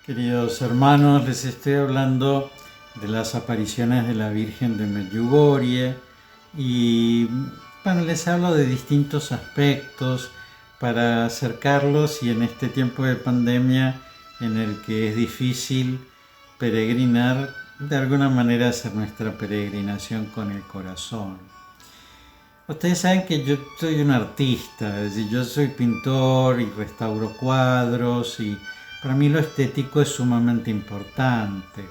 Queridos hermanos, les estoy hablando de las apariciones de la Virgen de Medjugorje y bueno, les hablo de distintos aspectos para acercarlos y en este tiempo de pandemia en el que es difícil peregrinar, de alguna manera hacer nuestra peregrinación con el corazón. Ustedes saben que yo soy un artista, es decir, yo soy pintor y restauro cuadros y para mí lo estético es sumamente importante.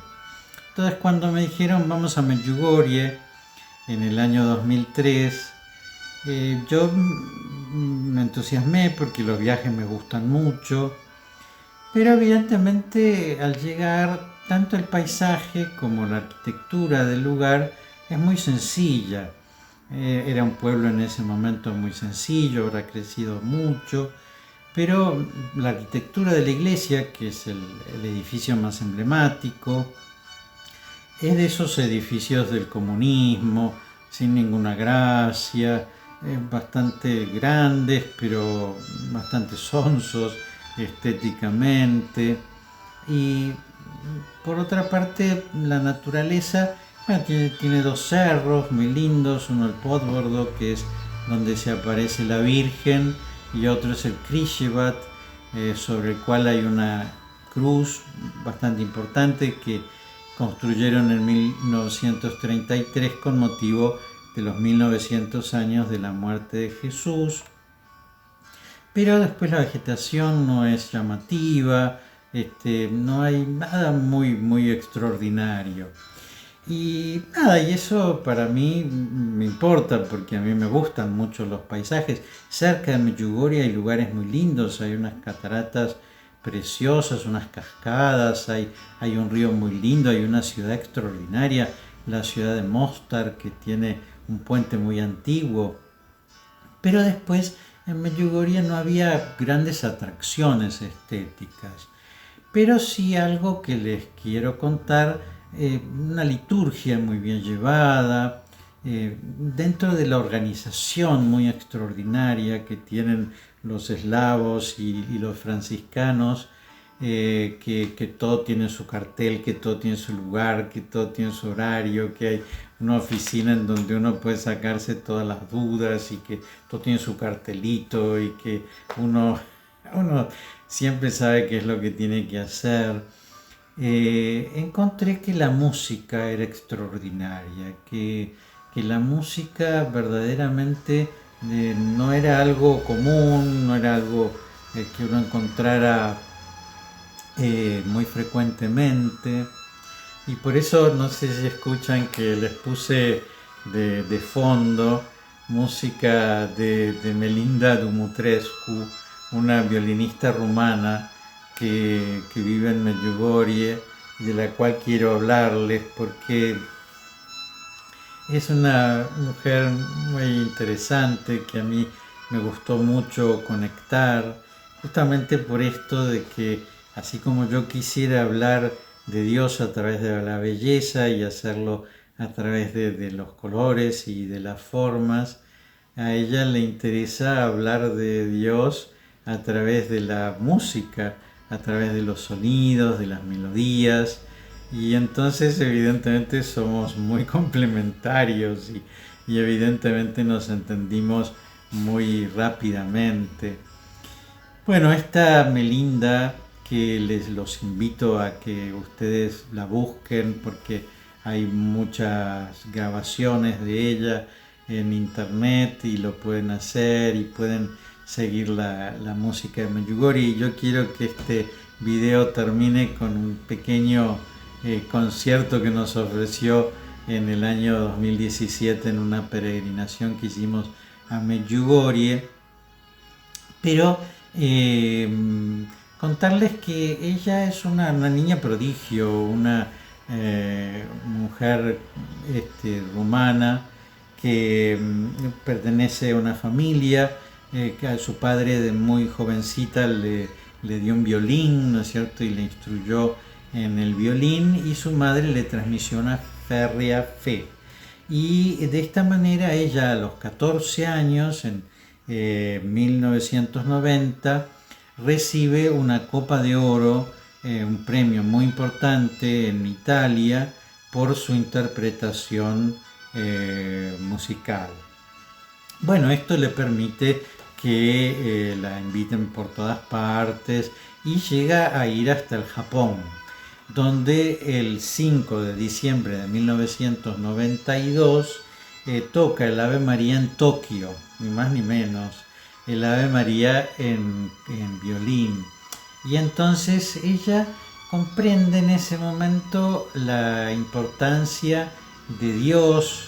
Entonces cuando me dijeron vamos a Medjugorje en el año 2003, yo me entusiasmé porque los viajes me gustan mucho, pero evidentemente al llegar tanto el paisaje como la arquitectura del lugar es muy sencilla. Era un pueblo en ese momento muy sencillo, habrá crecido mucho, pero la arquitectura de la iglesia, que es el edificio más emblemático, es de esos edificios del comunismo, sin ninguna gracia, bastante grandes, pero bastante sonsos estéticamente. Y por otra parte, la naturaleza, bueno, tiene dos cerros muy lindos, uno el Podbordo, que es donde se aparece la Virgen, y otro es el Krishevat, sobre el cual hay una cruz bastante importante que construyeron en 1933 con motivo de los 1900 años de la muerte de Jesús. Pero después la vegetación no es llamativa, no hay nada muy extraordinario. Y nada, y eso para mí me importa porque a mí me gustan mucho los paisajes. Cerca de Medjugorje hay lugares muy lindos, hay unas cataratas preciosas, unas cascadas, hay un río muy lindo, hay una ciudad extraordinaria, la ciudad de Mostar, que tiene un puente muy antiguo. Pero después en Medjugorje no había grandes atracciones estéticas, pero sí algo que les quiero contar, una liturgia muy bien llevada, dentro de la organización muy extraordinaria que tienen los eslavos y los franciscanos, que todo tiene su cartel, que todo tiene su lugar, que todo tiene su horario, que hay una oficina en donde uno puede sacarse todas las dudas y que todo tiene su cartelito y que uno siempre sabe qué es lo que tiene que hacer. Encontré que la música era extraordinaria, que la música verdaderamente no era algo común, no era algo que uno encontrara muy frecuentemente. Y por eso no sé si escuchan que les puse de fondo música de Melinda Dumitrescu, una violinista rumana que vive en Medjugorje, de la cual quiero hablarles porque es una mujer muy interesante que a mí me gustó mucho conectar, justamente por esto de que así como yo quisiera hablar de Dios a través de la belleza y hacerlo a través de los colores y de las formas, a ella le interesa hablar de Dios a través de la música, a través de los sonidos, de las melodías, y entonces evidentemente somos muy complementarios y evidentemente nos entendimos muy rápidamente. Bueno, esta Melinda, que los invito a que ustedes la busquen porque hay muchas grabaciones de ella en internet y lo pueden hacer y pueden seguir la música de Medjugorje. Y yo quiero que este video termine con un pequeño concierto que nos ofreció en el año 2017 en una peregrinación que hicimos a Medjugorje. Pero contarles que ella es una niña prodigio, una mujer rumana que pertenece a una familia, que a su padre de muy jovencita le dio un violín, ¿no es cierto? Y le instruyó en el violín y su madre le transmitió una férrea fe. Y de esta manera ella a los 14 años, en 1990, recibe una copa de oro un premio muy importante en Italia por su interpretación musical. Bueno, esto le permite que la inviten por todas partes y llega a ir hasta el Japón, donde el 5 de diciembre de 1992 toca el Ave María en Tokio, ni más ni menos, el Ave María en violín. Y entonces ella comprende en ese momento la importancia de Dios,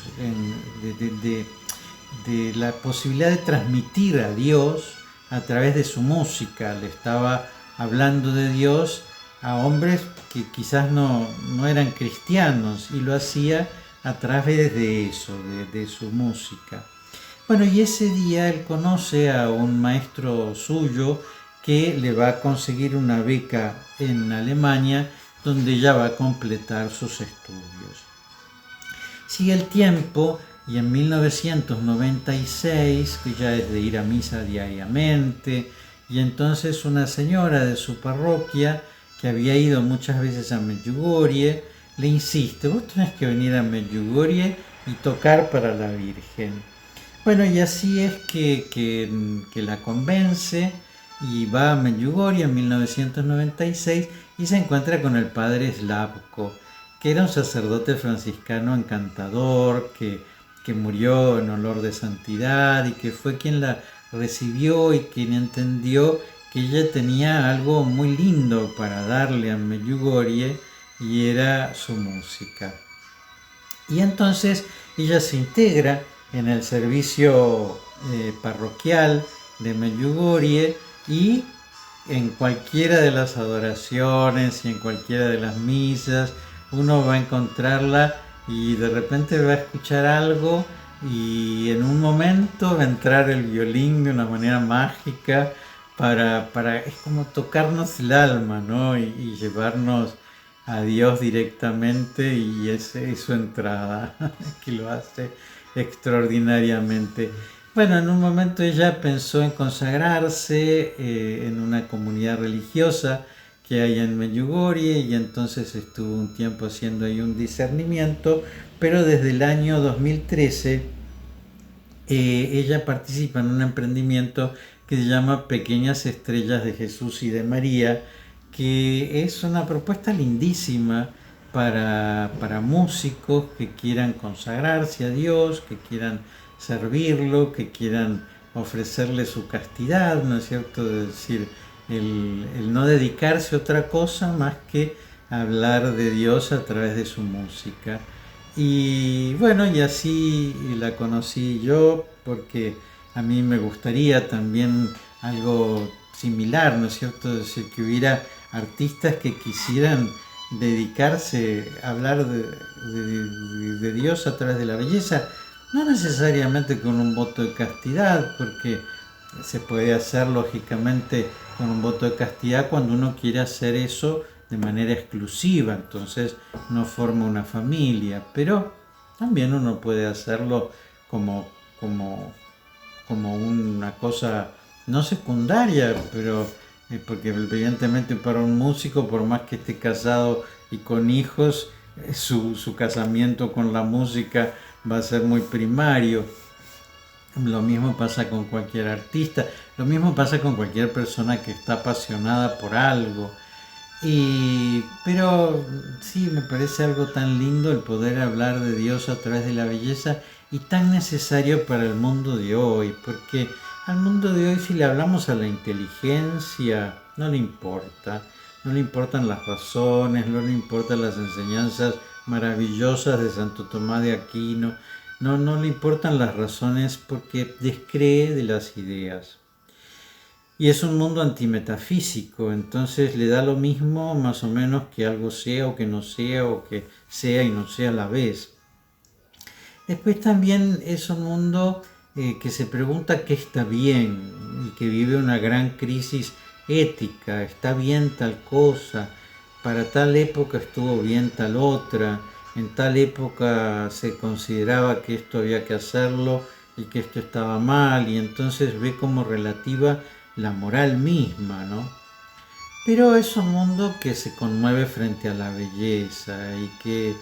de la posibilidad de transmitir a Dios a través de su música. Le estaba hablando de Dios a hombres que quizás no eran cristianos, y lo hacía a través de eso, de su música. Bueno, y ese día él conoce a un maestro suyo que le va a conseguir una beca en Alemania, donde ella va a completar sus estudios. Sigue el tiempo y en 1996, que ya es de ir a misa diariamente, y entonces una señora de su parroquia, que había ido muchas veces a Medjugorje, le insiste: vos tenés que venir a Medjugorje y tocar para la Virgen. Bueno, y así es que la convence y va a Medjugorje en 1996 y se encuentra con el padre Slavko, que era un sacerdote franciscano encantador, que murió en olor de santidad y que fue quien la recibió y quien entendió que ella tenía algo muy lindo para darle a Medjugorje, y era su música. Y entonces ella se integra en el servicio parroquial de Medjugorje, y en cualquiera de las adoraciones y en cualquiera de las misas uno va a encontrarla, y de repente va a escuchar algo y en un momento va a entrar el violín de una manera mágica es como tocarnos el alma, ¿no? Y llevarnos a Dios directamente, y esa es su entrada, que lo hace extraordinariamente. Bueno, en un momento ella pensó en consagrarse en una comunidad religiosa que hay en Medjugorje, y entonces estuvo un tiempo haciendo ahí un discernimiento, pero desde el año 2013 ella participa en un emprendimiento que se llama Pequeñas Estrellas de Jesús y de María, que es una propuesta lindísima para músicos que quieran consagrarse a Dios, que quieran servirlo, que quieran ofrecerle su castidad, ¿no es cierto? Es decir, el no dedicarse a otra cosa más que hablar de Dios a través de su música. Y bueno, y así la conocí yo, porque a mí me gustaría también algo similar, ¿no es cierto? Es decir, que hubiera artistas que quisieran dedicarse a hablar de Dios a través de la belleza, no necesariamente con un voto de castidad, porque se puede hacer lógicamente con un voto de castidad cuando uno quiere hacer eso de manera exclusiva, entonces no forma una familia, pero también uno puede hacerlo como una cosa no secundaria, pero porque evidentemente para un músico, por más que esté casado y con hijos, su casamiento con la música va a ser muy primario. Lo mismo pasa con cualquier artista, lo mismo pasa con cualquier persona que está apasionada por algo. Pero sí, me parece algo tan lindo el poder hablar de Dios a través de la belleza, y tan necesario para el mundo de hoy, porque al mundo de hoy, si le hablamos a la inteligencia, no le importa, no le importan las razones, no le importan las enseñanzas maravillosas de Santo Tomás de Aquino, no le importan las razones, porque descree de las ideas. Y es un mundo antimetafísico, entonces le da lo mismo más o menos que algo sea o que no sea, o que sea y no sea a la vez. Después también es un mundo que se pregunta qué está bien, y que vive una gran crisis ética. Está bien tal cosa, para tal época estuvo bien tal otra, en tal época se consideraba que esto había que hacerlo y que esto estaba mal, y entonces ve como relativa la moral misma, ¿no? pero es un mundo que se conmueve frente a la belleza y que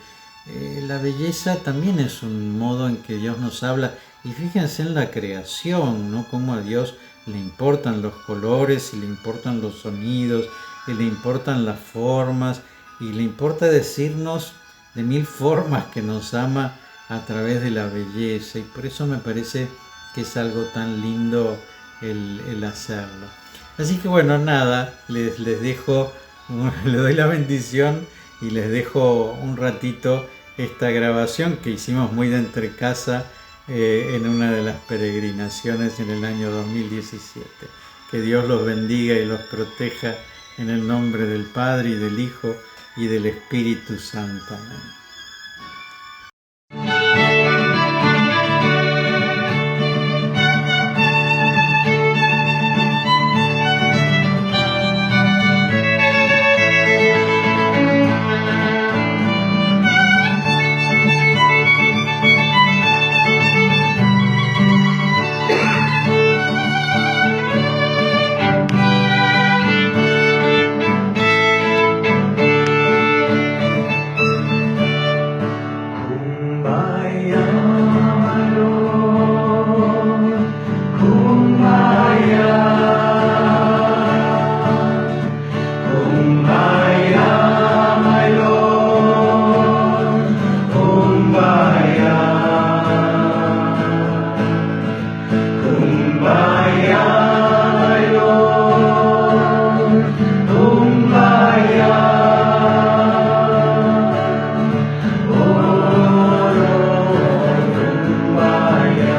la belleza también es un modo en que Dios nos habla. Y fíjense en la creación, ¿no? Cómo a Dios le importan los colores y le importan los sonidos y le importan las formas y le importa decirnos de mil formas que nos ama a través de la belleza. Y por eso me parece que es algo tan lindo el hacerlo. Así que bueno, nada, les dejo, les doy la bendición y les dejo un ratito esta grabación que hicimos muy de entre casa en una de las peregrinaciones en el año 2017. Que Dios los bendiga y los proteja en el nombre del Padre y del Hijo y del Espíritu Santo. Amén.